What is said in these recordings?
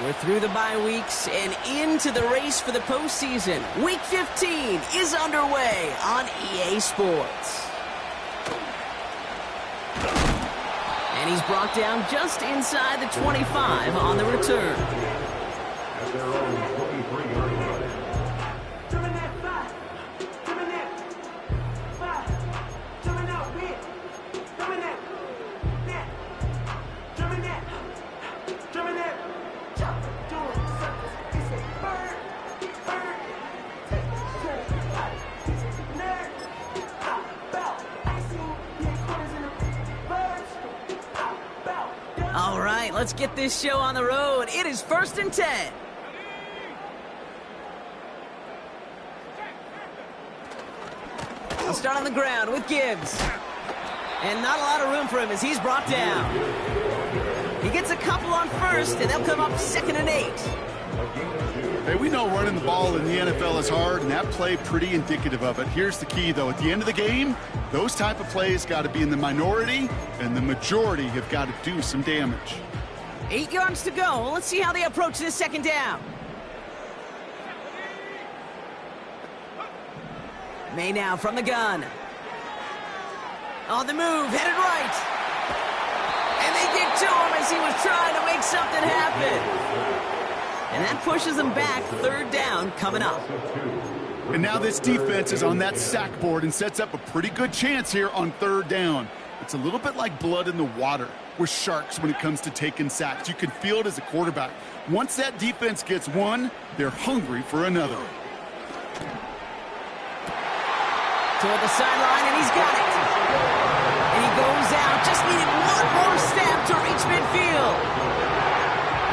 We're through the bye weeks and into the race for the postseason. Week 15 is underway on EA Sports. And he's brought down just inside the 25 on the return. At their own 23-yard line. All right, let's get this show on the road. It is 1st and 10. I'll start on the ground with Gibbs. And not a lot of room for him as he's brought down. He gets a couple on first, and they'll come up 2nd and 8. Hey, we know running the ball in the NFL is hard, and that play pretty indicative of it. Here's the key, though. At the end of the game, those type of plays got to be in the minority, and the majority have got to do some damage. 8 yards to go. Let's see how they approach this 2nd down. May now from the gun. On the move, headed right. And they get to him as he was trying to make something happen. And that pushes them back. 3rd down coming up. And now this defense is on that sack board and sets up a pretty good chance here on 3rd down. It's a little bit like blood in the water with sharks when it comes to taking sacks. You can feel it as a quarterback. Once that defense gets one, they're hungry for another. Toward the sideline, and he's got it. And he goes out. Just needed one more step to reach midfield.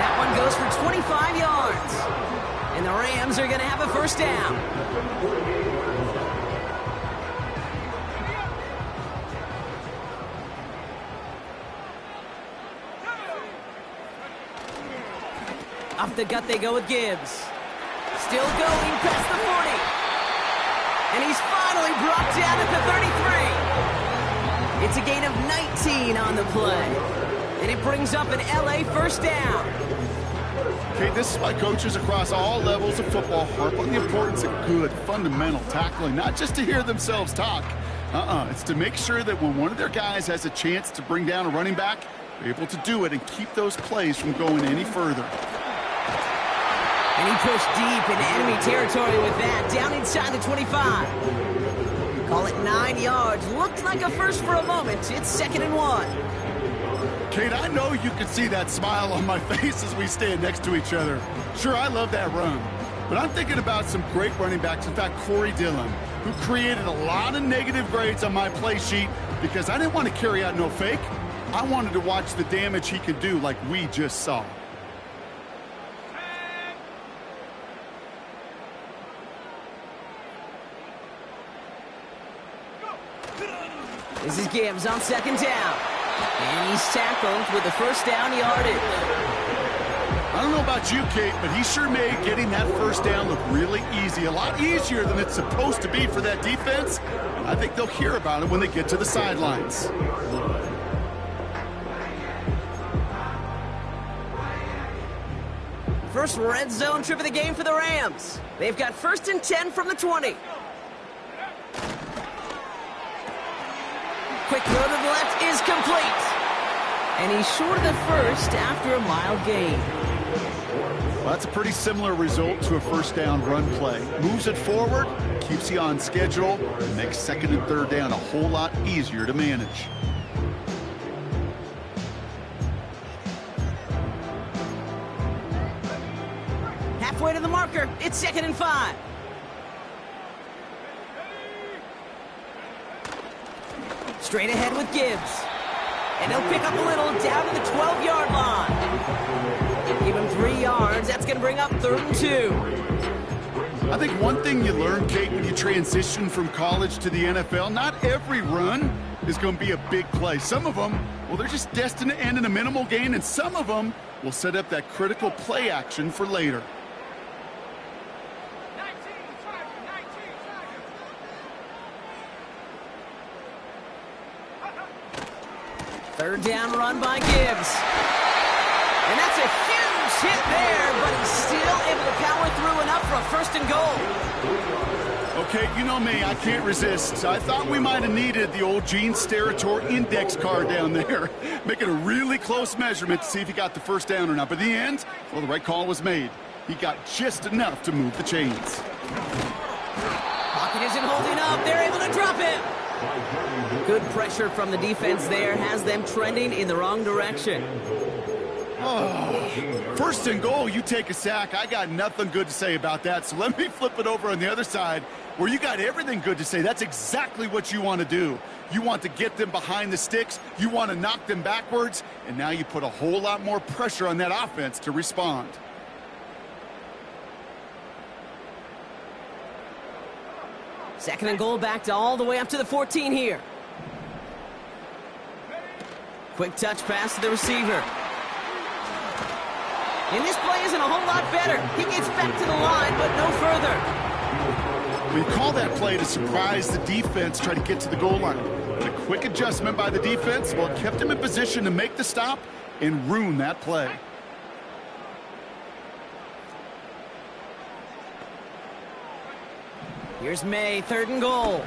That one goes for 25 yards. And the Rams are going to have a 1st down. Off the gut they go with Gibbs. Still going past the 40. And he's finally brought down at the 33. It's a gain of 19 on the play. And it brings up an LA 1st down. Okay, this is why coaches across all levels of football harp on the importance of good, fundamental tackling, not just to hear themselves talk. It's to make sure that when one of their guys has a chance to bring down a running back, they're able to do it and keep those plays from going any further. And he pushed deep into enemy territory with that, down inside the 25. Call it 9 yards. Looked like a first for a moment. It's 2nd and 1. Kate, I know you can see that smile on my face as we stand next to each other. Sure, I love that run. But I'm thinking about some great running backs. In fact, Corey Dillon, who created a lot of negative grades on my play sheet because I didn't want to carry out no fake. I wanted to watch the damage he could do like we just saw. This is Gibbs on 2nd down. And he's tackled with the 1st down yardage. I don't know about you, Kate, but he sure made getting that 1st down look really easy. A lot easier than it's supposed to be for that defense. I think they'll hear about it when they get to the sidelines. First red zone trip of the game for the Rams. They've got 1st and 10 from the 20. Quick throw to the left is complete. And he's short of the 1st after a mild gain. Well, that's a pretty similar result to a 1st down run play. Moves it forward, keeps you on schedule, and makes 2nd and 3rd down a whole lot easier to manage. Halfway to the marker, it's 2nd and 5. Straight ahead with Gibbs. And he'll pick up a little down to the 12-yard line. Give him 3 yards. That's going to bring up 3rd and 2. I think one thing you learn, Kate, when you transition from college to the NFL, not every run is going to be a big play. Some of them, well, they're just destined to end in a minimal gain, and some of them will set up that critical play action for later. Third down run by Gibbs. And that's a huge hit there, but he's still able to power through enough for a first and goal. Okay, you know me, I can't resist. I thought we might have needed the old Gene Steratore index card down there, making a really close measurement to see if he got the first down or not. But in the end, well, the right call was made. He got just enough to move the chains. Pocket isn't holding up. They're able to drop him. Good pressure from the defense there has them trending in the wrong direction. Oh, first and goal, you take a sack. I got nothing good to say about that. So let me flip it over on the other side where you got everything good to say. That's exactly what you want to do. You want to get them behind the sticks. You want to knock them backwards. And now you put a whole lot more pressure on that offense to respond. Second and goal, backed all the way up to the 14 here. Quick touch pass to the receiver. And this play isn't a whole lot better. He gets back to the line, but no further. We call that play to surprise the defense, try to get to the goal line. But a quick adjustment by the defense, well, it kept him in position to make the stop and ruin that play. Here's May, third and goal.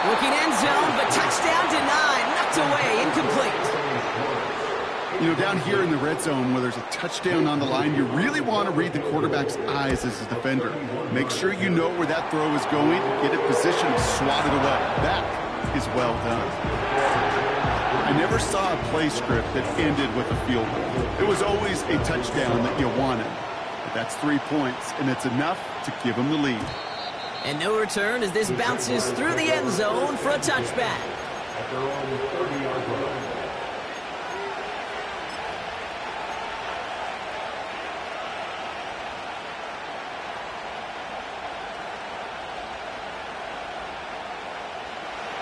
Looking end zone, but touchdown denied. Knocked away, incomplete. You know, down here in the red zone where there's a touchdown on the line, you really want to read the quarterback's eyes as a defender. Make sure you know where that throw is going, get it positioned, swat it away. That is well done. I never saw a play script that ended with a field goal. It was always a touchdown that you wanted. But that's 3 points, and it's enough to give them the lead. And no return as this bounces through the end zone for a touchback. At their own 30-yard line.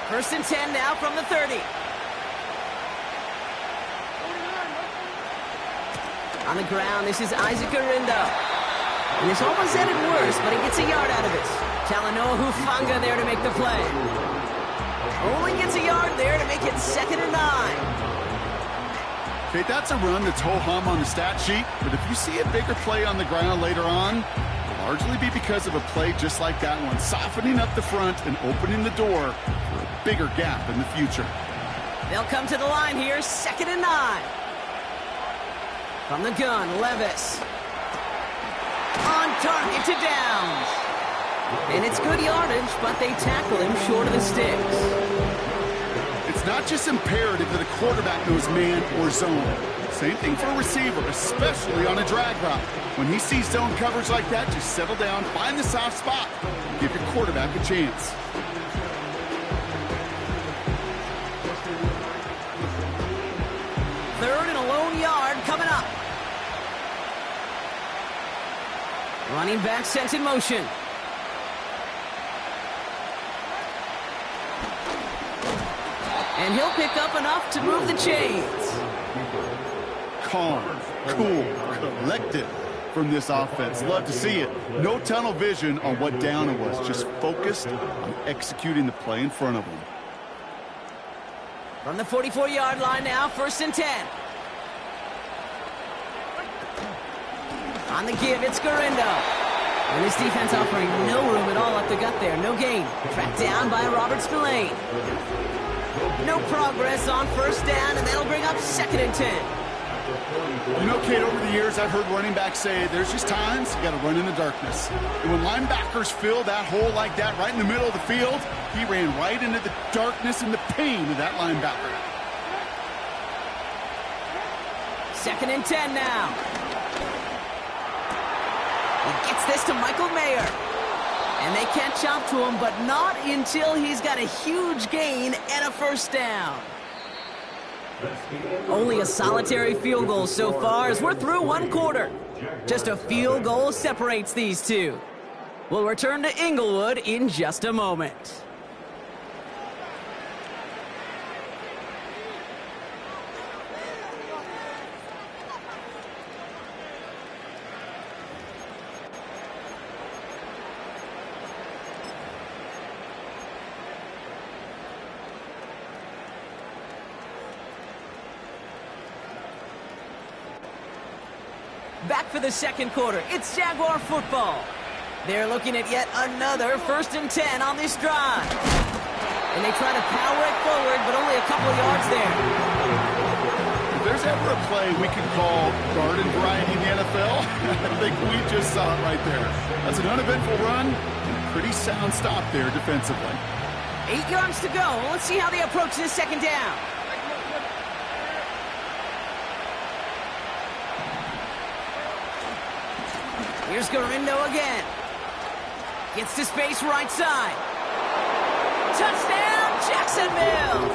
First and 10 now from the 30. On the ground, this is Isaac Arindo. And it's almost ended worse, but he gets a yard out of it. Talanoa Hufanga there to make the play. Only gets a yard there to make it 2nd and 9. Okay, that's a run that's ho-hum on the stat sheet, but if you see a bigger play on the ground later on, it'll largely be because of a play just like that one, softening up the front and opening the door for a bigger gap in the future. They'll come to the line here, 2nd and 9. From the gun, Levis. On target to Downs. And it's good yardage, but they tackle him short of the sticks. It's not just imperative that a quarterback knows man or zone. Same thing for a receiver, especially on a drag route. When he sees zone coverage like that, just settle down, find the soft spot, give your quarterback a chance. Third and a lone yard coming up. Running back sent in motion. And he'll pick up enough to move the chains. Calm, cool, collected from this offense. Love to see it. No tunnel vision on what down it was. Just focused on executing the play in front of them. From the 44-yard line now, 1st and 10. On the give, it's Garindo. And this defense offering no room at all up the gut there. No gain. Tracked down by Robert Spillane. No progress on 1st down, and that'll bring up 2nd and 10. You know, Kate, over the years, I've heard running backs say there's just times you got to run in the darkness. And when linebackers fill that hole like that right in the middle of the field, he ran right into the darkness and the pain of that linebacker. 2nd and 10 now. He gets this to Michael Mayer. And they catch up to him, but not until he's got a huge gain and a 1st down. Only a solitary field goal so far as we're through 1 quarter. Just a field goal separates these two. We'll return to Inglewood in just a moment. Back for the second quarter. It's Jaguar football. They're looking at yet another 1st and 10 on this drive. And they try to power it forward, but only a couple of yards there. If there's ever a play we can call garden variety in the NFL, I think we just saw it right there. That's an uneventful run and a pretty sound stop there defensively. 8 yards to go. Let's see how they approach this second down. Here's Garindo again. Gets to space right side. Touchdown, Jacksonville!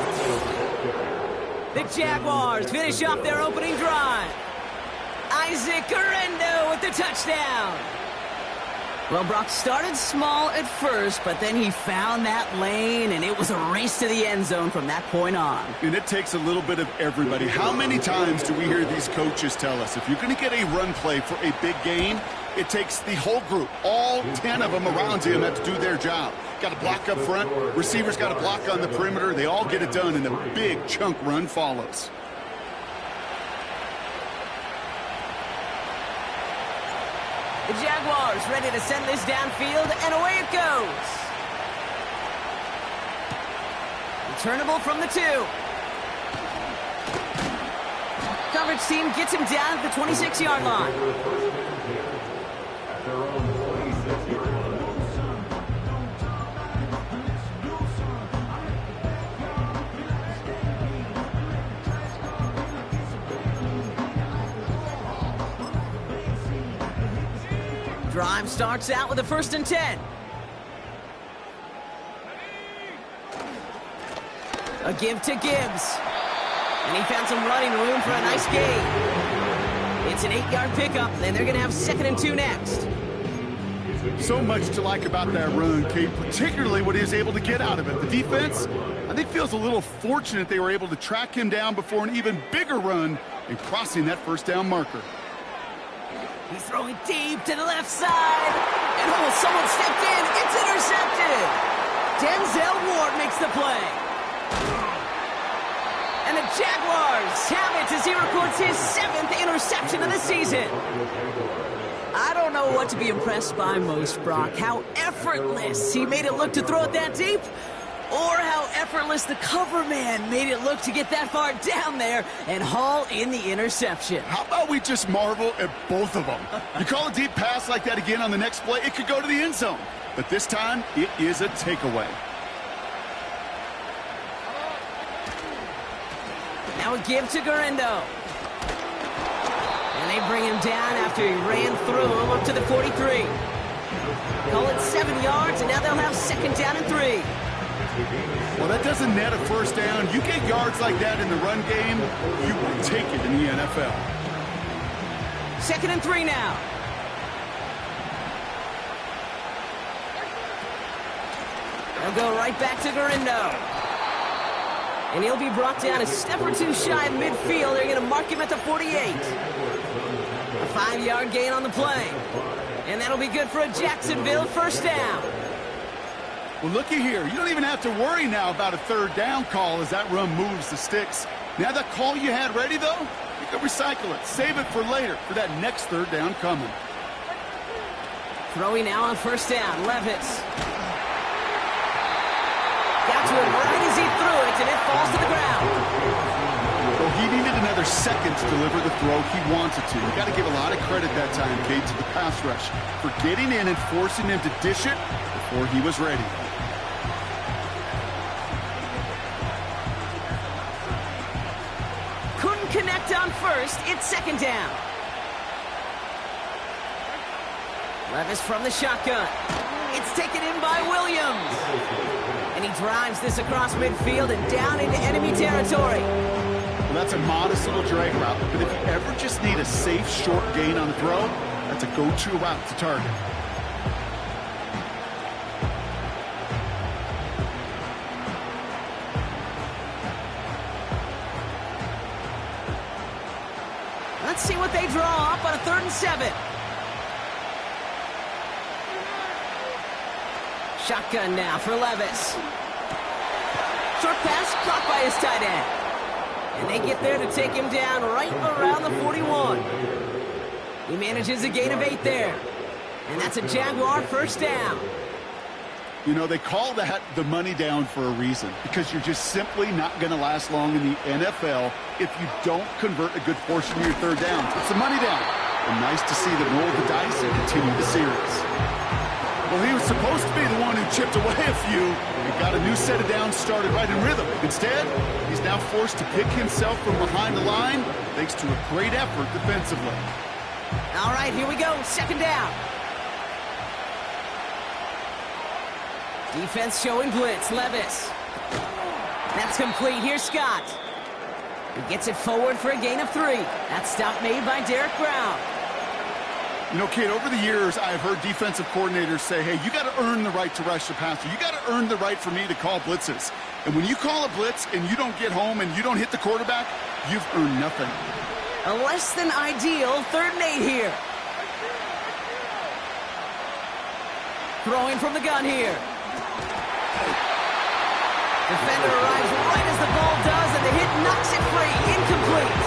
The Jaguars finish off their opening drive. Isaac Garindo with the touchdown. Well, Brock started small at first, but then he found that lane, and it was a race to the end zone from that point on. And it takes a little bit of everybody. How many times do we hear these coaches tell us, if you're going to get a run play for a big gain, it takes the whole group, all 10 of them around him have to do their job. Got to block up front, receivers got to block on the perimeter. They all get it done, and the big chunk run follows. The Jaguars ready to send this downfield, and away it goes. Returnable from the 2. Coverage team gets him down at the 26-yard line. Drive starts out with a 1st and 10. A give to Gibbs. And he found some running room for a nice gain. It's an 8-yard pickup, and they're going to have 2nd and 2 next. So much to like about that run, Kate, particularly what he was able to get out of it. The defense, I think, feels a little fortunate they were able to track him down before an even bigger run and crossing that 1st down marker. He's throwing deep to the left side. And someone stepped in. It's intercepted. Denzel Ward makes the play. And the Jaguars have it as he records his 7th interception of the season. I don't know what to be impressed by most, Brock. How effortless he made it look to throw it that deep, or how effortless the cover man made it look to get that far down there and haul in the interception. How about we just marvel at both of them? You call a deep pass like that again on the next play, it could go to the end zone. But this time, it is a takeaway. Now a give to Garindo. And they bring him down after he ran through him up to the 43. Call it 7 yards, and now they'll have 2nd down and 3. Well, that doesn't net a 1st down. You get yards like that in the run game, you will take it in the NFL. 2nd and 3 now. They'll go right back to Garindo. And he'll be brought down a step or 2 shy of midfield. They're going to mark him at the 48. A 5-yard gain on the play. And that'll be good for a Jacksonville 1st down. Well, looky here. You don't even have to worry now about a 3rd down call as that run moves the sticks. Now that call you had ready, though, you can recycle it. Save it for later for that next 3rd down coming. Throwing now on 1st down. Levis. Got to him right as he threw it, and it falls to the ground. Well, he needed another second to deliver the throw he wanted to. You got to give a lot of credit that time, Kate, to the pass rush for getting in and forcing him to dish it before he was ready. Couldn't connect on 1st. It's 2nd down. Levis from the shotgun. It's taken in by Williams. And he drives this across midfield and down into enemy territory. Well, that's a modest little drag route, but if you ever just need a safe, short gain on the throw, that's a go-to route to target. Let's see what they draw up on a 3rd and 7. Shotgun now for Levis. Short pass caught by his tight end. And they get there to take him down right around the 41. He manages a gain of 8 there. And that's a Jaguar first down. You know, they call that the money down for a reason, because you're just simply not going to last long in the NFL if you don't convert a good portion of your third down. It's the money down. And nice to see them roll the dice and continue the series. Well, he was supposed to be the one who chipped away a few and got a new set of downs started right in rhythm. Instead, he's now forced to pick himself from behind the line thanks to a great effort defensively. All right, here we go. Second down. Defense showing blitz. Levis. That's complete. Here's Scott. He gets it forward for a gain of 3. That stop made by Derek Brown. You know, Kate, over the years, I've heard defensive coordinators say, hey, you got to earn the right to rush the passer. You got to earn the right for me to call blitzes. And when you call a blitz and you don't get home and you don't hit the quarterback, you've earned nothing. A less than ideal 3rd and 8 here. Throwing from the gun here. Defender arrives right as the ball does, and the hit knocks it free. Incomplete.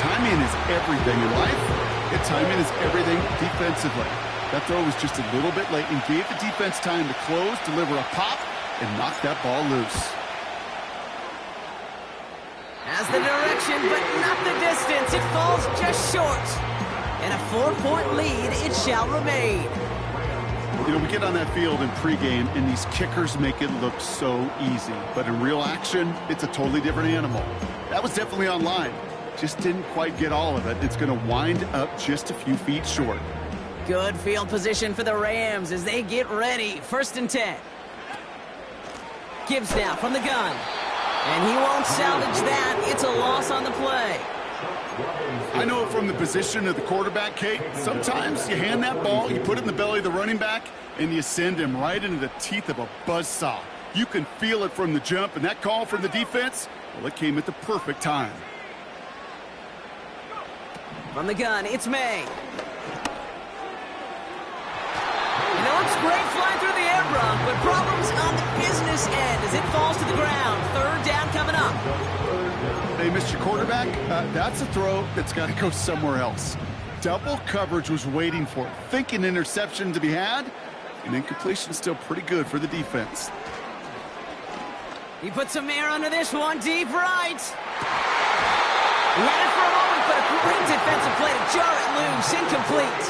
Timing is everything in life, and timing is everything defensively. That throw was just a little bit late and gave the defense time to close, deliver a pop, and knock that ball loose. Has the direction, but not the distance. It falls just short. And a 4-point lead, it shall remain. You know, we get on that field in pregame, and these kickers make it look so easy. But in real action, it's a totally different animal. That was definitely on line. Just didn't quite get all of it. It's going to wind up just a few feet short. Good field position for the Rams as they get ready. 1st and 10. Gibbs now from the gun. And he won't salvage that. It's a loss on the play. I know from the position of the quarterback, Kate, sometimes you hand that ball, you put it in the belly of the running back, and you send him right into the teeth of a buzzsaw. You can feel it from the jump, and that call from the defense, well, it came at the perfect time. From the gun, it's May. And it looks great flying through the air, Brock, but problems on the business end as it falls to the ground. 3rd down coming up. Hey, Mr. Quarterback, that's a throw that's got to go somewhere else. Double coverage was waiting for it. Thinking interception to be had, and incompletion still pretty good for the defense. He puts some air under this one, deep right. Ran it for a moment, but a great defensive play to jar it loose. Incomplete.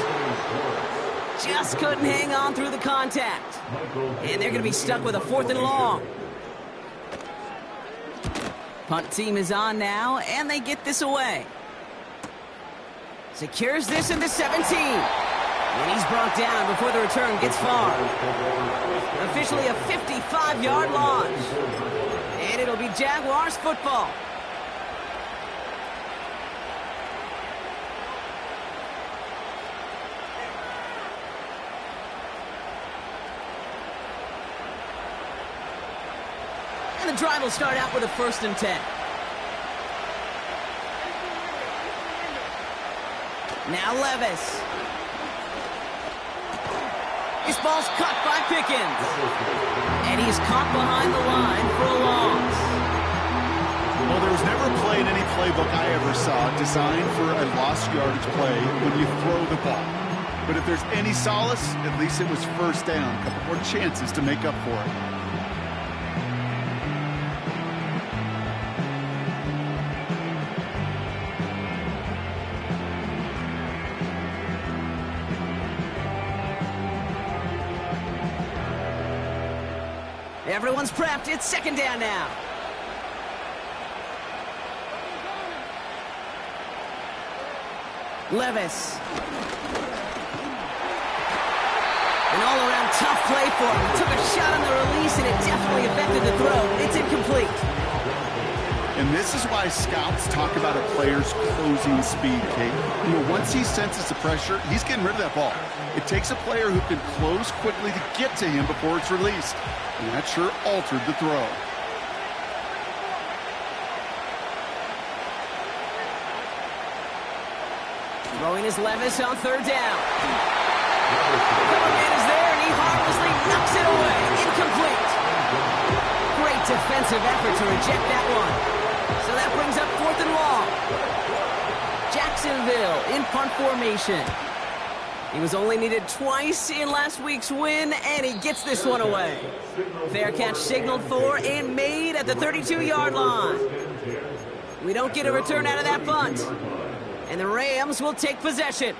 Just couldn't hang on through the contact. And they're going to be stuck with a 4th and long. Punt team is on now, and they get this away. Secures this into 17. And he's brought down before the return gets far. Officially a 55-yard launch. And it'll be Jaguars football. And the drive will start out with a 1st and 10. Now Levis. This ball's caught by Pickens. And he's caught behind the line for a loss. Well, there was never a play in any playbook I ever saw designed for a lost yardage play when you throw the ball. But if there's any solace, at least it was 1st down. A couple more chances to make up for it. Everyone's prepped. It's 2nd down now. Levis. An all-around tough play for him. He took a shot on the release, and it definitely affected the throw. It's incomplete. And this is why scouts talk about a player's closing speed, Kate. You know, once he senses the pressure, he's getting rid of that ball. It takes a player who can close quickly to get to him before it's released. And that sure altered the throw. Throwing is Levis on 3rd down. Cover man is there, and he harmlessly knocks it away. Incomplete. Great defensive effort to reject that one. So that brings up 4th and long. Jacksonville in punt formation. He was only needed twice in last week's win, and he gets this one away. Fair catch signaled for and made at the 32-yard line. We don't get a return out of that punt. And the Rams will take possession.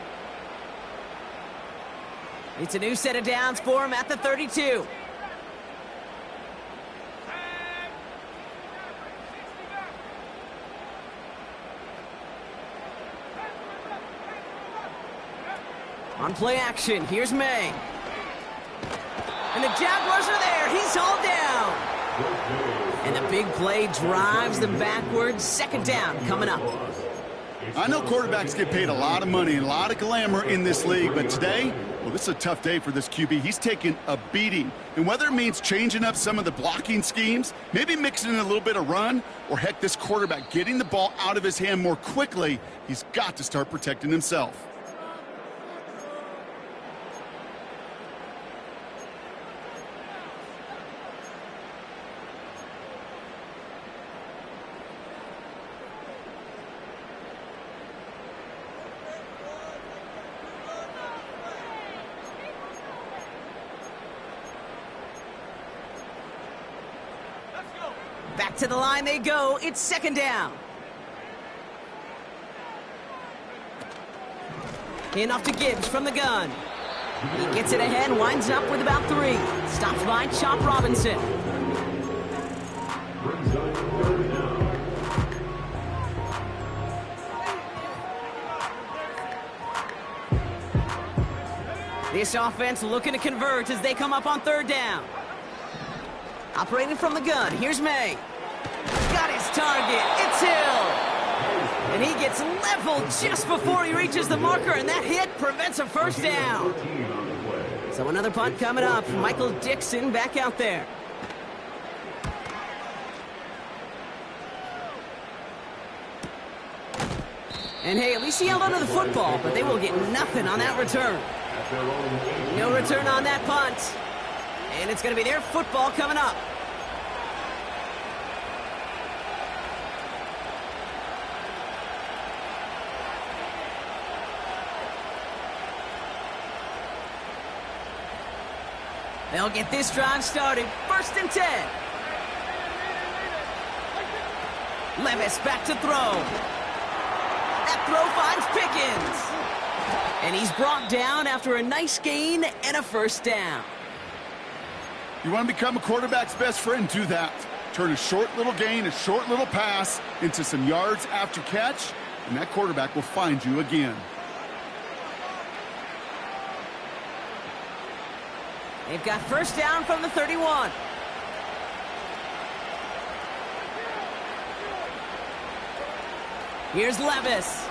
It's a new set of downs for him at the 32. On play action, here's May. And the Jaguars are there. He's hauled down. And the big play drives them backwards. Second down coming up. I know quarterbacks get paid a lot of money and a lot of glamour in this league, but today, well, this is a tough day for this QB. He's taking a beating. And whether it means changing up some of the blocking schemes, maybe mixing in a little bit of run, or heck, this quarterback getting the ball out of his hand more quickly, he's got to start protecting himself. Back to the line they go. It's second down. In off to Gibbs from the gun. He gets it ahead, winds up with about 3. Stops by Chop Robinson. This offense looking to convert as they come up on third down. Operating from the gun, here's May. Got his target, it's Hill. And he gets leveled just before he reaches the marker, and that hit prevents a first down. So another punt coming up. Michael Dixon back out there. And hey, at least he held onto the football, but they will get nothing on that return. No return on that punt. And it's going to be their football coming up. They'll get this drive started. 1st and 10. Levis back to throw. That throw finds Pickens. And he's brought down after a nice gain and a first down. You want to become a quarterback's best friend? Do that. Turn a short little gain, a short little pass into some yards after catch, and that quarterback will find you again. They've got first down from the 31. Here's Levis.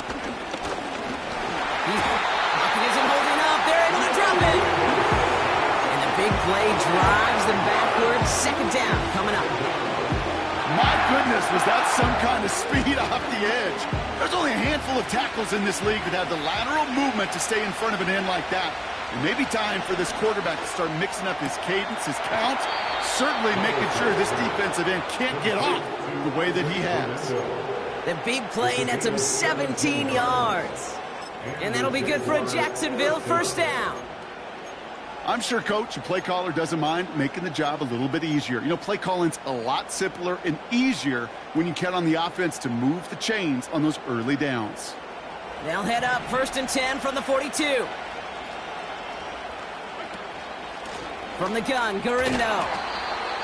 He isn't holding up. They're able to drop it. And the big play drives them backwards. Second down coming up. My goodness, was that some kind of speed off the edge. There's only a handful of tackles in this league that have the lateral movement to stay in front of an end like that. It may be time for this quarterback to start mixing up his cadence, his count, certainly making sure this defensive end can't get off the way that he has. The big play nets him 17 yards. And that'll be good for a Jacksonville first down. I'm sure, Coach, the play caller doesn't mind making the job a little bit easier. You know, play calling's a lot simpler and easier when you count on the offense to move the chains on those early downs. They'll head up 1st and 10 from the 42. From the gun, Garindo.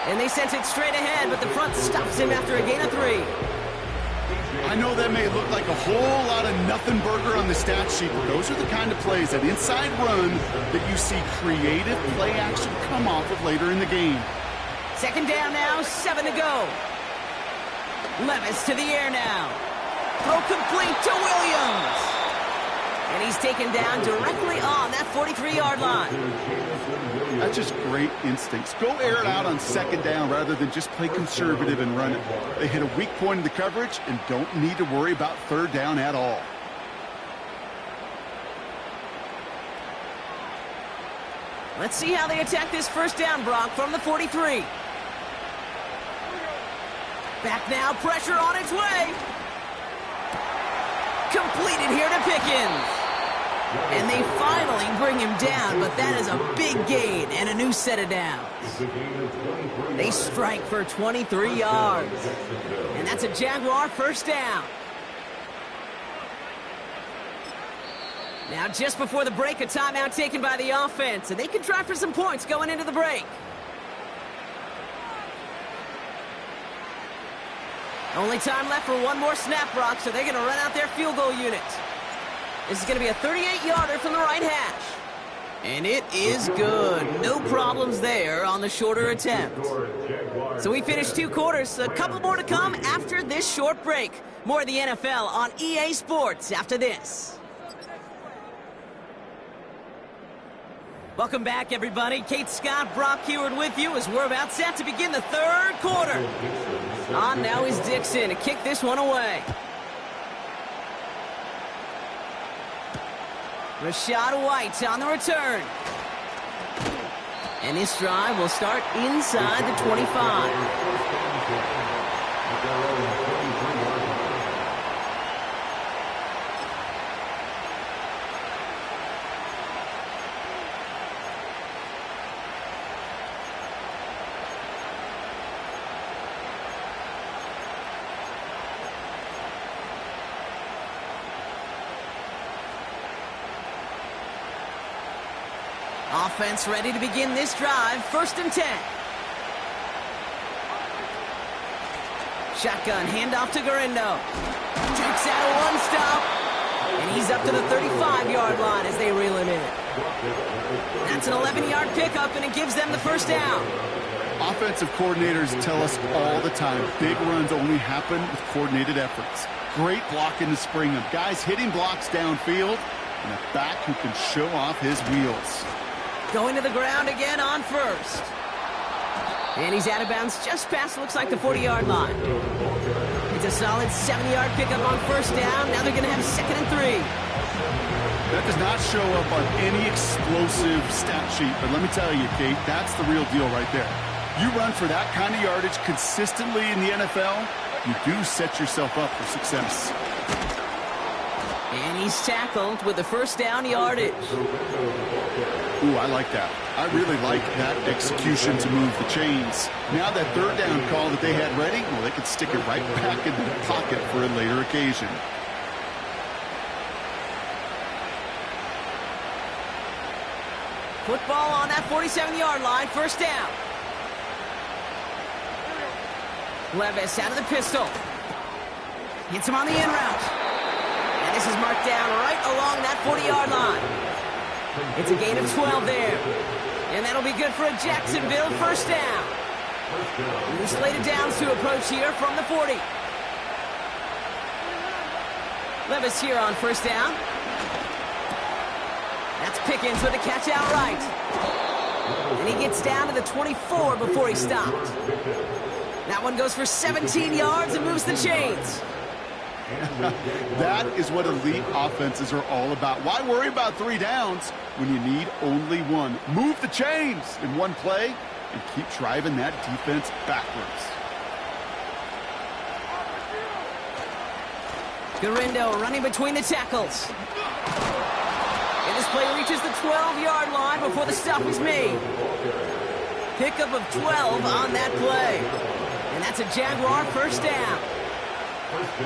And they sent it straight ahead, but the front stops him after a gain of 3. I know that may look like a whole lot of nothing burger on the stat sheet, but those are the kind of plays, that inside run, that you see creative play action come off of later in the game. Second down now, 7 to go. Levis to the air now. Throw complete to Williams. And he's taken down directly on that 43-yard line. That's just great instincts. Go air it out on second down rather than just play conservative and run it. They hit a weak point in the coverage and don't need to worry about third down at all. Let's see how they attack this first down, Brock, from the 43. Back now, pressure on its way. Completed here to Pickens. And they finally bring him down, but that is a big gain and a new set of downs. They strike for 23 yards. And that's a Jaguar first down. Now, just before the break, a timeout taken by the offense, and they can try for some points going into the break. Only time left for one more snap, Brock, so they're going to run out their field goal unit. This is going to be a 38-yarder from the right hash. And it is good. No problems there on the shorter attempt. So we finished 2 quarters. A couple more to come after this short break. More of the NFL on EA Sports after this. Welcome back, everybody. Kate Scott, Brock Huard with you as we're about set to begin the 3rd quarter. On now is Dixon to kick this one away. Rachaad White on the return. And this drive will start inside the 25. Offense ready to begin this drive. 1st and 10. Shotgun handoff to Garindo. Takes out a one-stop. And he's up to the 35-yard line as they reel him in. That's an 11-yard pickup, and it gives them the first down. Offensive coordinators tell us all the time, big runs only happen with coordinated efforts. Great blocking to spring them. Guys hitting blocks downfield, and a back who can show off his wheels. Going to the ground again on 1st. And he's out of bounds just past, looks like, the 40-yard line. It's a solid 70-yard pickup on 1st down. Now they're going to have 2nd and 3. That does not show up on any explosive stat sheet, but let me tell you, Kate, that's the real deal right there. You run for that kind of yardage consistently in the NFL, you do set yourself up for success. And he's tackled with the first down yardage. Ooh, I like that. I really like that execution to move the chains. Now that 3rd down call that they had ready, well, they could stick it right back in the pocket for a later occasion. Football on that 47-yard line, 1st down. Levis out of the pistol. Hits him on the in route. And this is marked down right along that 40-yard line. It's a gain of 12 there. And that'll be good for a Jacksonville first down. New slated downs to approach here from the 40. Levis here on 1st down. That's Pickens with a catch outright. And he gets down to the 24 before he stopped. That one goes for 17 yards and moves the chains. That is what elite offenses are all about. Why worry about 3 downs when you need only 1? Move the chains in one play and keep driving that defense backwards. Garindo running between the tackles. And this play reaches the 12-yard line before the stop is made. Pickup of 12 on that play. And that's a Jaguar first down.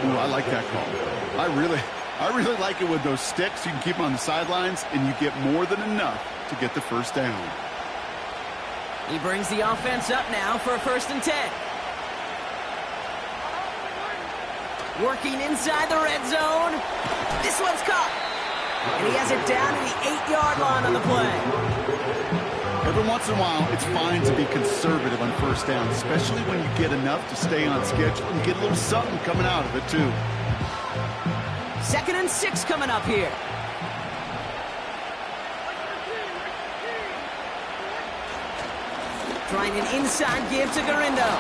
Ooh, I like that call. I really like it with those sticks. You can keep them on the sidelines, and you get more than enough to get the first down. He brings the offense up now for a 1st and 10. Working inside the red zone. This one's caught. And he has it down to the 8-yard line on the play. Every once in a while, it's fine to be conservative on 1st down, especially when you get enough to stay on schedule and get a little something coming out of it, too. 2nd and 6 coming up here. Trying an inside give to Garindo.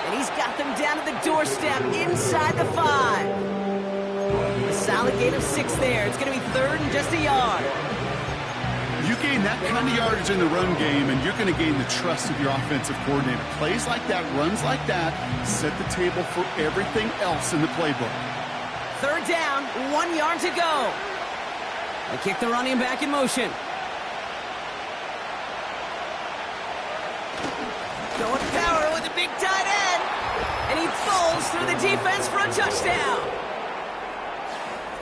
And he's got them down to the doorstep inside the 5. A solid gain of 6 there. It's going to be 3rd and just a yard. You gain that kind of yardage in the run game, and you're going to gain the trust of your offensive coordinator. Plays like that, runs like that, set the table for everything else in the playbook. Third down, 1 yard to go. They kick the running back in motion. Going power with a big tight end. And he falls through the defense for a touchdown.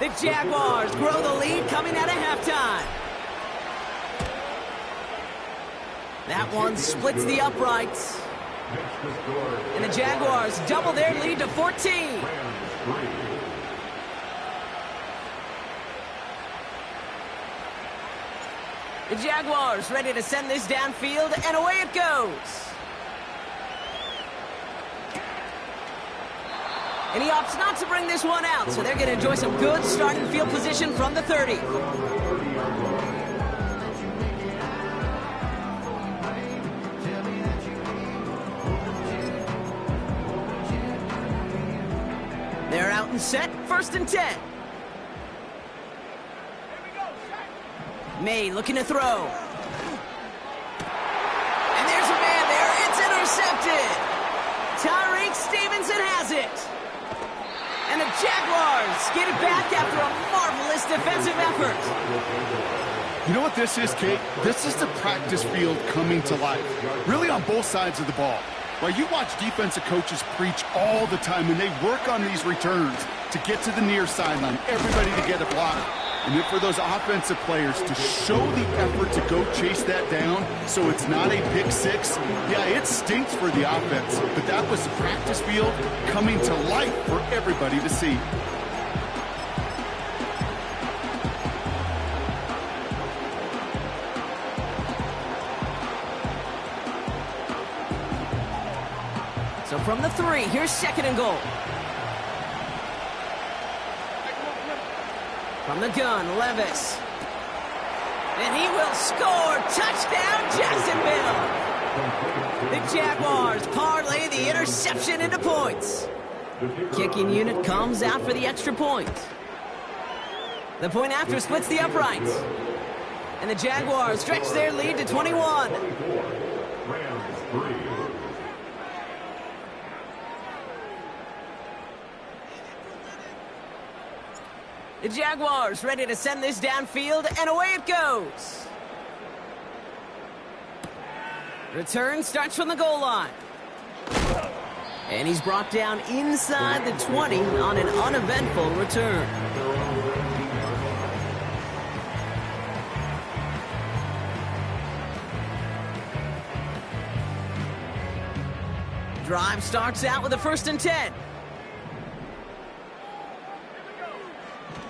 The Jaguars grow the lead coming out of halftime. That one splits the uprights. And the Jaguars double their lead to 14. The Jaguars ready to send this downfield, and away it goes. And he opts not to bring this one out, so they're going to enjoy some good starting field position from the 30. They're out and set, 1st and 10. May looking to throw. And there's a man there. It's intercepted. Tyrique Stevenson has it. And the Jaguars get it back after a marvelous defensive effort. You know what this is, Kate? This is the practice field coming to life. Really on both sides of the ball. Well, you watch defensive coaches preach all the time, and they work on these returns to get to the near sideline, everybody to get a block. And then for those offensive players to show the effort to go chase that down so it's not a pick six, yeah, it stinks for the offense. But that was the practice field coming to life for everybody to see. So from the 3, here's 2nd and goal. From the gun, Levis. And he will score. Touchdown, Jacksonville. The Jaguars parlay the interception into points. Kicking unit comes out for the extra point. The point after splits the uprights. And the Jaguars stretch their lead to 21. The Jaguars ready to send this downfield, and away it goes. Return starts from the goal line. And he's brought down inside the 20 on an uneventful return. Drive starts out with a 1st and 10.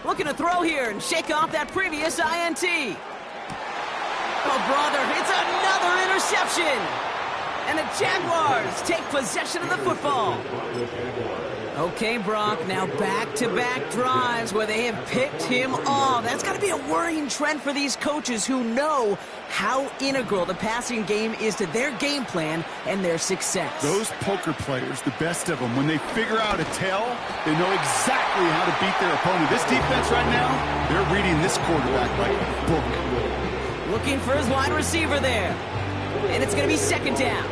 Looking to throw here and shake off that previous INT. Oh, brother, it's another interception. And the Jaguars take possession of the football. Okay, Brock, now back-to-back drives where they have picked him off. That's got to be a worrying trend for these coaches who know how integral the passing game is to their game plan and their success. Those poker players, the best of them, when they figure out a tell, they know exactly how to beat their opponent. This defense right now, they're reading this quarterback like a book. Looking for his wide receiver there. And it's going to be 2nd down.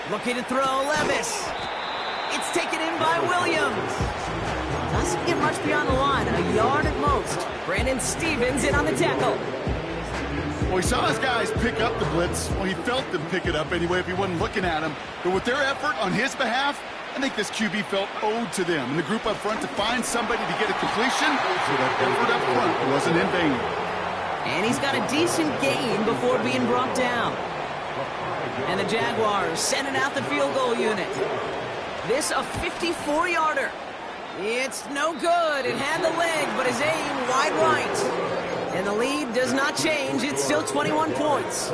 Looking to throw, Levis. It's taken in by Williams. Doesn't get much beyond the line, a yard at most. Brandon Stevens in on the tackle. Well, he saw his guys pick up the blitz. Well, he felt them pick it up anyway if he wasn't looking at him. But with their effort on his behalf, I think this QB felt owed to them. And the group up front to find somebody to get a completion, so that effort up front wasn't in vain. And he's got a decent gain before being brought down. And the Jaguars sending out the field goal unit. This a 54-yarder. It's no good. It had the leg, but his aim wide right. And the lead does not change. It's still 21 points.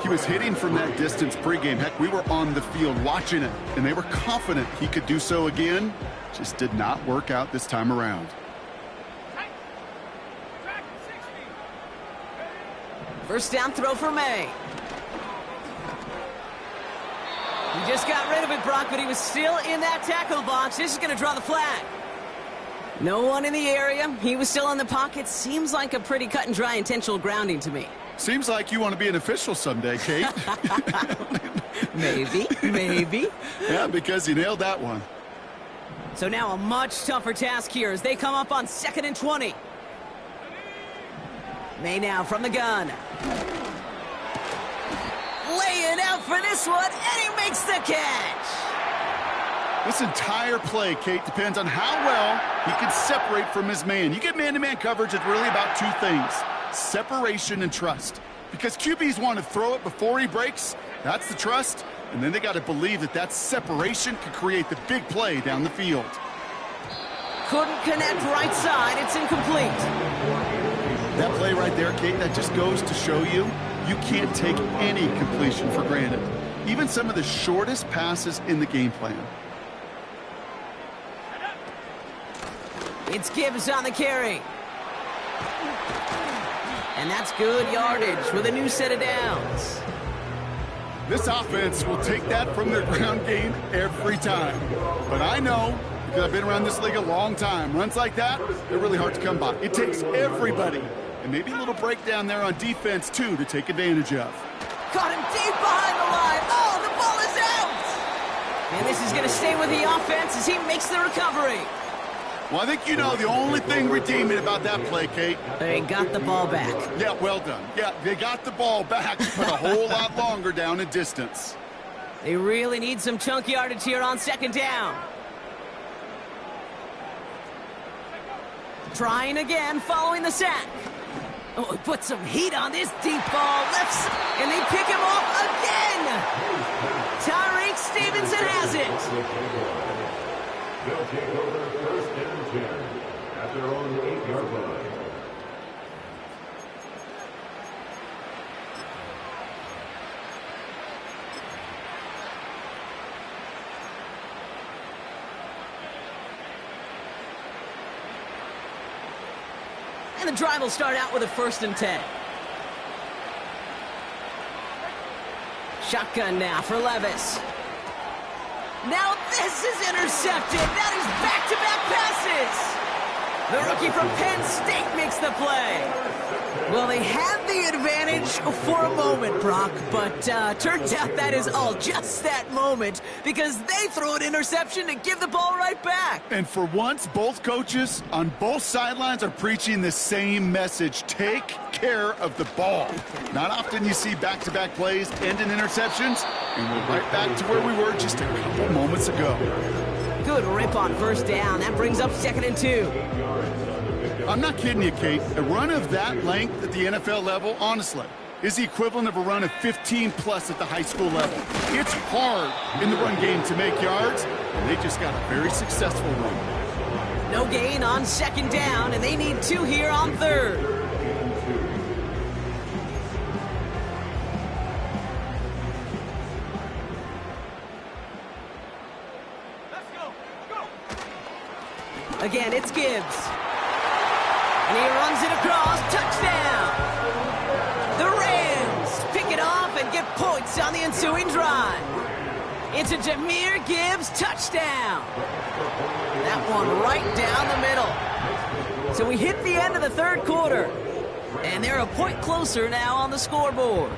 He was hitting from that distance pregame. Heck, we were on the field watching it, and they were confident he could do so again. Just did not work out this time around. First down throw for May. He just got rid of it, Brock, but he was still in that tackle box. This is going to draw the flag. No one in the area. He was still in the pocket. Seems like a pretty cut and dry intentional grounding to me. Seems like you want to be an official someday, Kate. Maybe. Yeah, because he nailed that one. So now a much tougher task here as they come up on 2nd and 20. May now from the gun. Laying out for this one, and he makes the catch. This entire play, Kate, depends on how well he can separate from his man. You get man-to-man coverage, it's really about two things: separation and trust. Because QBs want to throw it before he breaks, that's the trust, and then they got to believe that that separation can create the big play down the field. Couldn't connect right side, it's incomplete. That play right there, Kate, that just goes to show you can't take any completion for granted. Even some of the shortest passes in the game plan. It's Gibbs on the carry. And that's good yardage with a new set of downs. This offense will take that from their ground game every time. But I know, because I've been around this league a long time, runs like that, they're really hard to come by. It takes everybody, and maybe a little breakdown there on defense, too, to take advantage of. Caught him deep behind the line. Oh, the ball is out! And this is going to stay with the offense as he makes the recovery. Well, I think you know the only thing redeeming about that play, Kate. They got the ball back. Yeah, well done. Yeah, they got the ball back, but a whole lot longer down in distance. They really need some chunk yardage here on 2nd down. Trying again following the sack. Oh, put some heat on this deep ball. Left, and they pick him off again. Tyreek Stevenson has it. They'll take over 1st and 10 at their own 8-yard line. And the drive will start out with a 1st and 10. Shotgun now for Levis. Now this is intercepted. That is back-to-back passes. The rookie from Penn State makes the play. Well, they had the advantage for a moment, Brock, but turns out that is all just that moment because they throw an interception to give the ball right back. And for once, both coaches on both sidelines are preaching the same message: take care of the ball. Not often you see back-to-back plays end in interceptions, and we're right back to where we were just a couple moments ago. Good rip on 1st down. That brings up 2nd and 2. I'm not kidding you, Kate. A run of that length at the NFL level, honestly, is the equivalent of a run of 15-plus at the high school level. It's hard in the run game to make yards, and they just got a very successful run. No gain on 2nd down, and they need 2 here on 3rd. Again, it's Gibbs. And he runs it across. Touchdown! The Rams pick it off and get points on the ensuing drive. It's a Jahmyr Gibbs touchdown. That one right down the middle. So we hit the end of the 3rd quarter. And they're a point closer now on the scoreboard.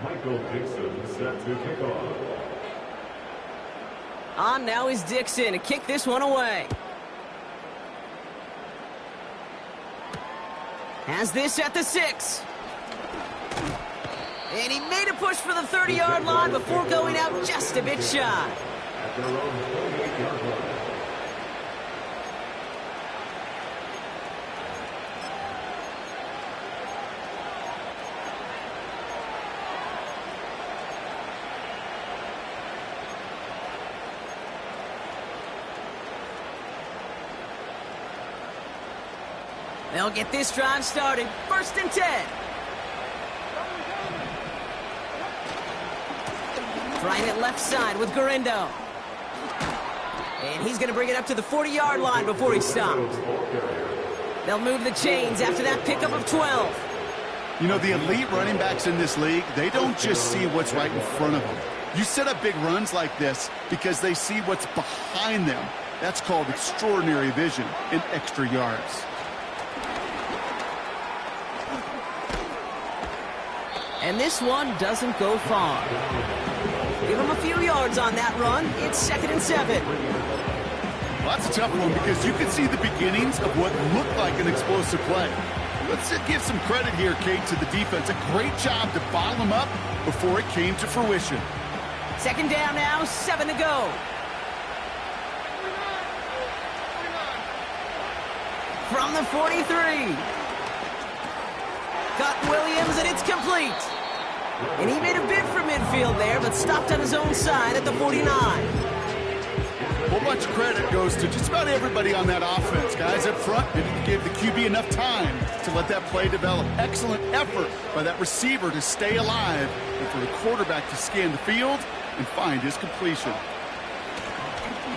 Michael Dixon set to kick off. On now is Dixon to kick this one away. Has this at the 6. And he made a push for the 30-yard line before going out just a bit shy. At their own 28-yard line. They'll get this drive started. 1st and 10. Trying it left side with Garindo. And he's going to bring it up to the 40-yard line before he's stopped. They'll move the chains after that pickup of 12. You know, the elite running backs in this league, they don't just see what's right in front of them. You set up big runs like this because they see what's behind them. That's called extraordinary vision in extra yards. And this one doesn't go far. Give him a few yards on that run. It's 2nd and 7. Well, that's a tough one because you can see the beginnings of what looked like an explosive play. Let's give some credit here, Kate, to the defense. A great job to bottle them up before it came to fruition. 2nd down now, 7 to go. From the 43. Got Williams, and it's complete. And he made a bid for midfield there, but stopped on his own side at the 49. Well, much credit goes to just about everybody on that offense. Guys up front didn't give the QB enough time to let that play develop. Excellent effort by that receiver to stay alive and for the quarterback to scan the field and find his completion.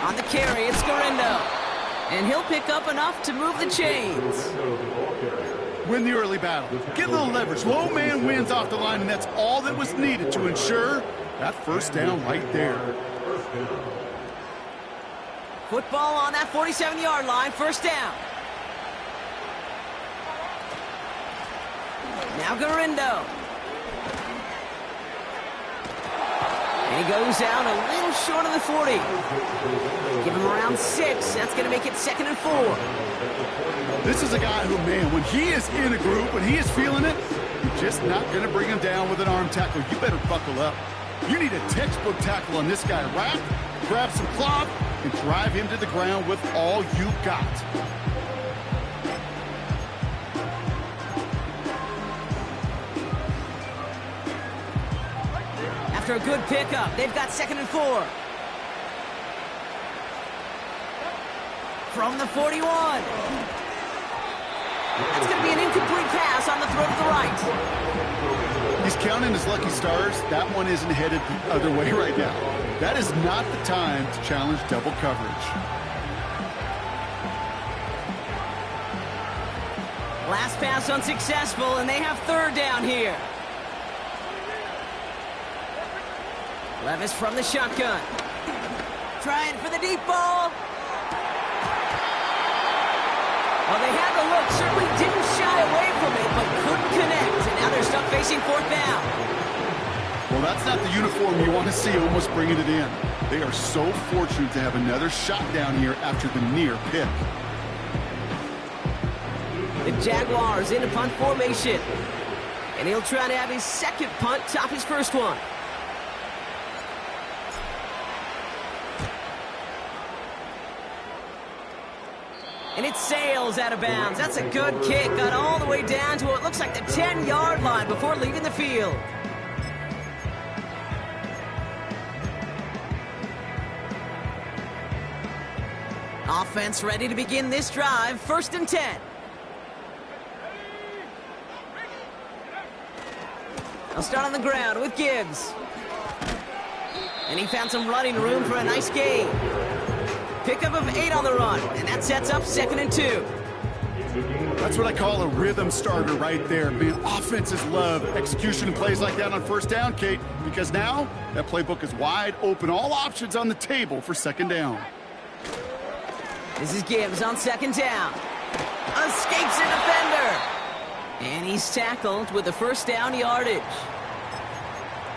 On the carry, it's Garindo. And he'll pick up enough to move the chains. Win the early battle. Get a little leverage. Low man wins off the line, and that's all that was needed to ensure that first down right there. Football on that 47-yard line, 1st down. Now Garindo. And he goes out a little short of the 40. Give him around 6. That's going to make it 2nd and 4. This is a guy who, man, when he is in a group, when he is feeling it, you're just not going to bring him down with an arm tackle. You better buckle up. You need a textbook tackle on this guy. Wrap, grab some cloth, and drive him to the ground with all you got. After a good pickup, they've got 2nd and 4. From the 41. That's going to be an incomplete pass on the throw to the right. He's counting his lucky stars. That one isn't headed the other way right now. That is not the time to challenge double coverage. Last pass unsuccessful, and they have 3rd down here. Levis from the shotgun. Trying for the deep ball. Well, they had the look, certainly didn't shy away from it, but couldn't connect. And now they're stuck facing 4th down. Well, that's not the uniform you want to see almost bringing it in. They are so fortunate to have another shot down here after the near pick. The Jaguars in a punt formation. And he'll try to have his 2nd punt top his 1st one. And it sails out of bounds. That's a good kick. Got all the way down to what looks like the 10-yard line before leaving the field. Offense ready to begin this drive. 1st and 10. They'll start on the ground with Gibbs. And he found some running room for a nice gain. Pickup of 8 on the run, and that sets up 2nd and 2. That's what I call a rhythm starter right there. Man, offenses love execution and plays like that on 1st down, Kate, because now that playbook is wide open. All options on the table for 2nd down. This is Gibbs on 2nd down. Escapes a defender. And he's tackled with the 1st down yardage.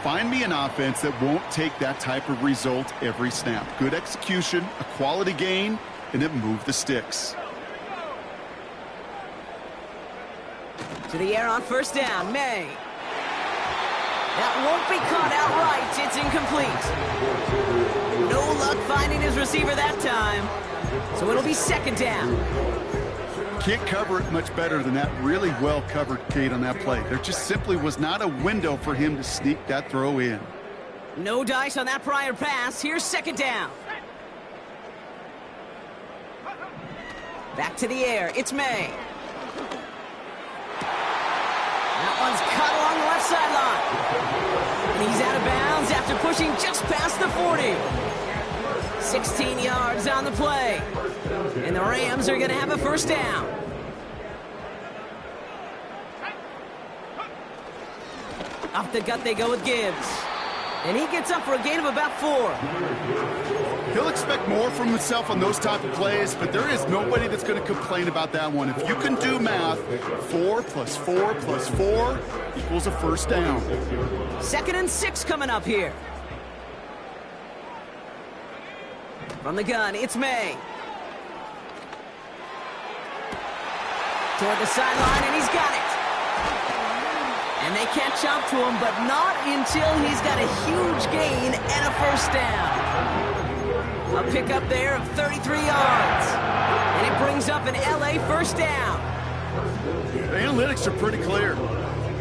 Find me an offense that won't take that type of result every snap. Good execution, a quality gain, and it moved the sticks. To the air on 1st down, May. That won't be caught outright. It's incomplete. No luck finding his receiver that time. So it'll be 2nd down. Can't cover it much better than that. Really well covered, Kate, on that play. There just simply was not a window for him to sneak that throw in. No dice on that prior pass. Here's 2nd down. Back to the air. It's May. That one's cut along the left sideline. And he's out of bounds after pushing just past the 40. 16 yards on the play. And the Rams are going to have a 1st down. Off the gut they go with Gibbs. And he gets up for a gain of about 4. He'll expect more from himself on those type of plays, but there is nobody that's going to complain about that one. If you can do math, 4 plus 4 plus 4 equals a first down. 2nd and 6 coming up here. From the gun, it's May. Toward the sideline, and he's got it. And they catch up to him, but not until he's got a huge gain and a first down. A pickup there of 33 yards. And it brings up an LA first down. The analytics are pretty clear.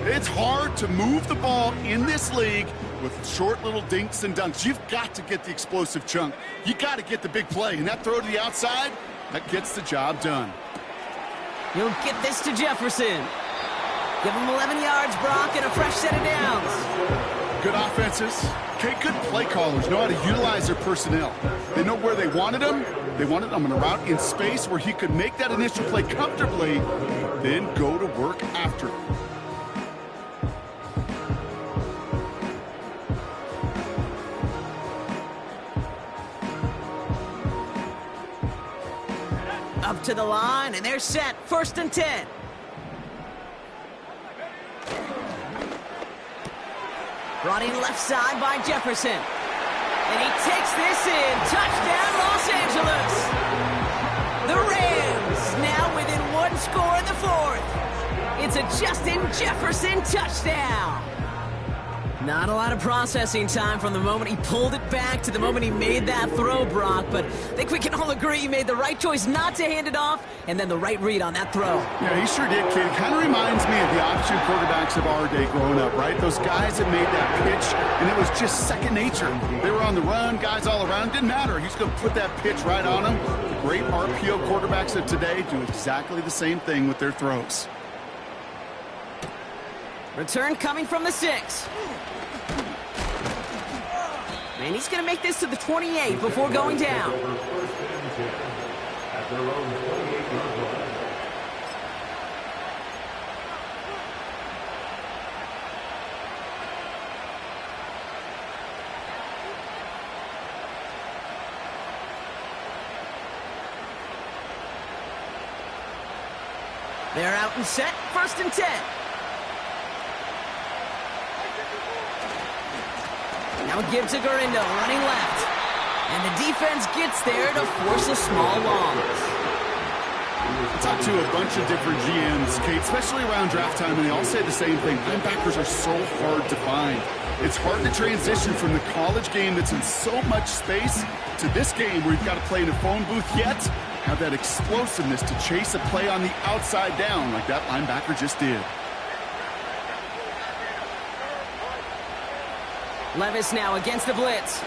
It's hard to move the ball in this league with short little dinks and dunks. You've got to get the explosive chunk. You got to get the big play. And that throw to the outside, that gets the job done. He'll get this to Jefferson. Give him 11 yards, Brock, and a fresh set of downs. Good offenses. Okay, good play callers know how to utilize their personnel. They know where they wanted him. They wanted him on a route in space where he could make that initial play comfortably, then go to work after. Up to the line, and they're set. 1st and 10. Brought in left side by Jefferson. And he takes this in. Touchdown, Los Angeles. The Rams now within 1 score in the 4th. It's a Justin Jefferson touchdown. Not a lot of processing time from the moment he pulled it back to the moment he made that throw, Brock. But I think we can all agree he made the right choice not to hand it off, and then the right read on that throw. Yeah, he sure did, kid. It kind of reminds me of the option quarterbacks of our day growing up, right? Those guys that made that pitch, and it was just second nature. They were on the run, guys all around. Didn't matter. He's going to put that pitch right on them. The great RPO quarterbacks of today do exactly the same thing with their throws. Return coming from the 6. And he's going to make this to the 28 before going down. They're out and set. 1st and 10. Now give to Gurindo, running left. And the defense gets there to force a small loss. I talked to a bunch of different GMs, Kate, especially around draft time, and they all say the same thing. Linebackers are so hard to find. It's hard to transition from the college game that's in so much space to this game where you've got to play in a phone booth, yet have that explosiveness to chase a play on the outside down like that linebacker just did. Levis now against the blitz.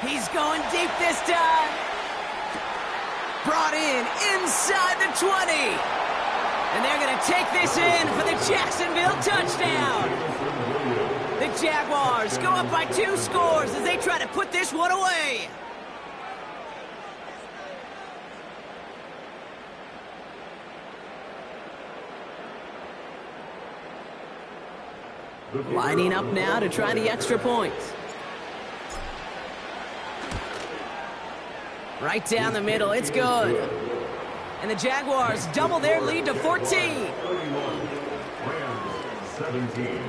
He's going deep this time. Brought in inside the 20. And they're going to take this in for the Jacksonville touchdown. The Jaguars go up by 2 scores as they try to put this one away. Lining up now to try the extra point. Right down the middle, it's good. And the Jaguars double their lead to 14. 17.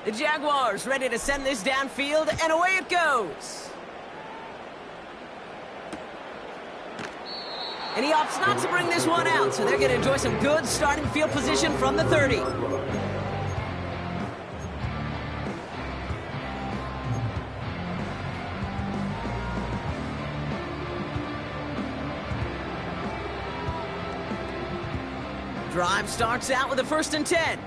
The Jaguars ready to send this downfield, and away it goes. And he opts not to bring this one out, so they're going to enjoy some good starting field position from the 30. Drive starts out with a 1st and 10.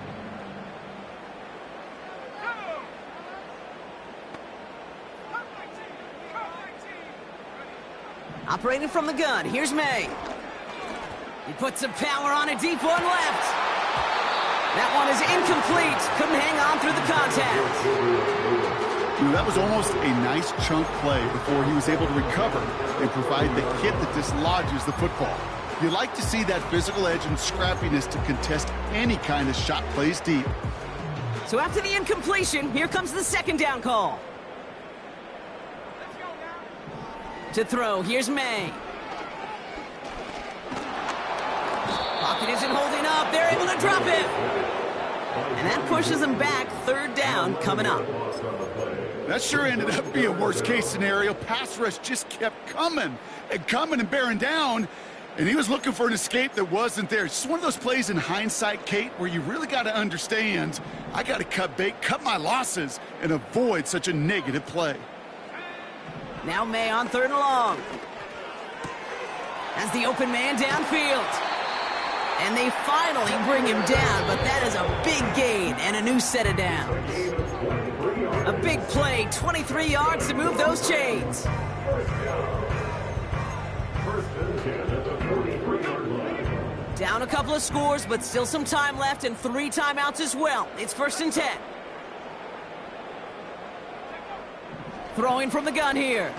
Operating from the gun, here's May. He puts some power on a deep one left. That one is incomplete. Couldn't hang on through the contact. That was almost a nice chunk play before he was able to recover and provide the hit that dislodges the football. You like to see that physical edge and scrappiness to contest any kind of shot plays deep. So after the incompletion, here comes the second down call. To throw, here's May. Pocket isn't holding up. They're able to drop it. And that pushes them back. Third down coming up. That sure ended up being worst-case scenario. Pass rush just kept coming and bearing down, and he was looking for an escape that wasn't there. It's just one of those plays in hindsight, Kate, where you really got to understand, I got to cut bait, cut my losses, and avoid such a negative play. Now May on third and long. As the open man downfield. And they finally bring him down, but that is a big gain and a new set of downs. A big play, 23 yards to move those chains. Down a couple of scores, but still some time left and 3 timeouts as well. It's 1st and 10. Throwing from the gun here.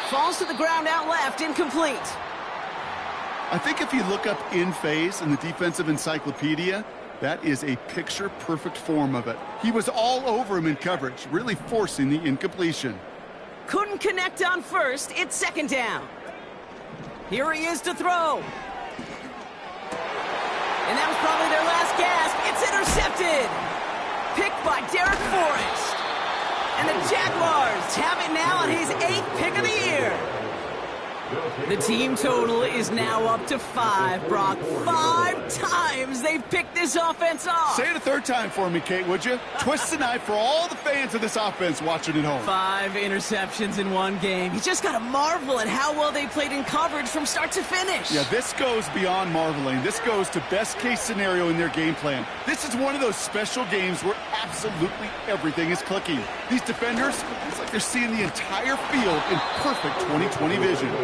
Falls to the ground out left, incomplete. I think if you look up in phase in the defensive encyclopedia, that is a picture-perfect form of it. He was all over him in coverage, really forcing the incompletion. Couldn't connect on first. It's second down. Here he is to throw. And that was probably their last gasp. It's intercepted. Picked by Derek Forrest. And the Jaguars have it now on his 8th pick of the year. The team total is now up to 5, Brock. 5 times they've picked this offense off. Say it a third time for me, Kate, would you? Twist the knife for all the fans of this offense watching at home. 5 interceptions in one game. You just got to marvel at how well they played in coverage from start to finish. Yeah, this goes beyond marveling. This goes to best case scenario in their game plan. This is one of those special games where absolutely everything is clicking. These defenders, it's like they're seeing the entire field in perfect 20/20 vision.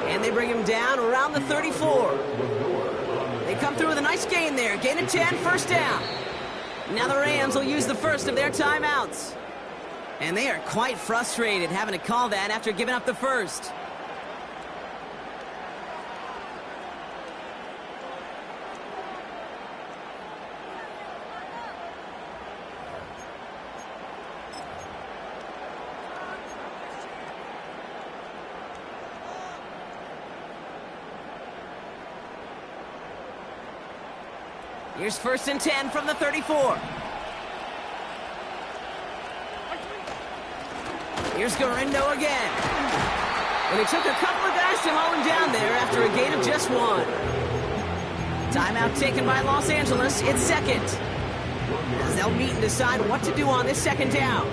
And they bring him down around the 34. They come through with a nice gain there. Gain of 10, first down. Now the Rams will use the first of their timeouts. And they are quite frustrated having to call that after giving up the first. Here's 1st and 10 from the 34. Here's Garindo again. And it took a couple of guys to haul him down there after a gain of just 1. Timeout taken by Los Angeles. It's second. As they'll meet and decide what to do on this second down.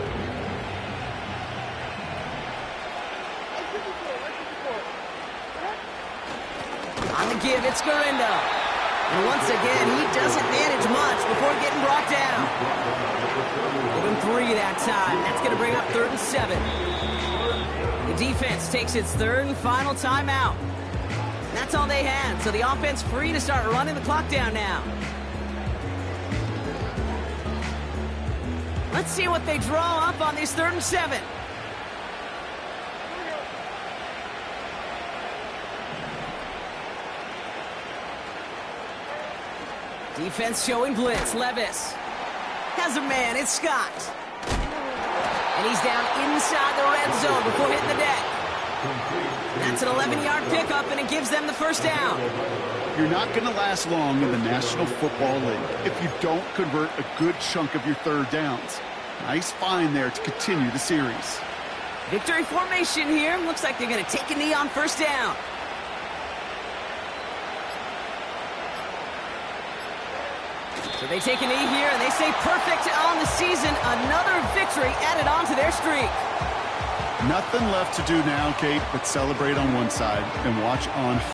On the give, it's Garindo. And once again, he doesn't manage much before getting brought down. Give him 3 that time. That's going to bring up 3rd and 7. The defense takes its 3rd and final timeout. And that's all they had, so the offense free to start running the clock down now. Let's see what they draw up on this 3rd and 7. Defense showing blitz. Levis has a man. It's Scott. And he's down inside the red zone before hitting the deck. That's an 11-yard pickup, and it gives them the first down. You're not going to last long in the National Football League if you don't convert a good chunk of your 3rd downs. Nice find there to continue the series. Victory formation here. Looks like they're going to take a knee on first down. So they take a knee here, and they say perfect on the season. Another victory added on to their streak. Nothing left to do now, Kate, but celebrate on one side and watch on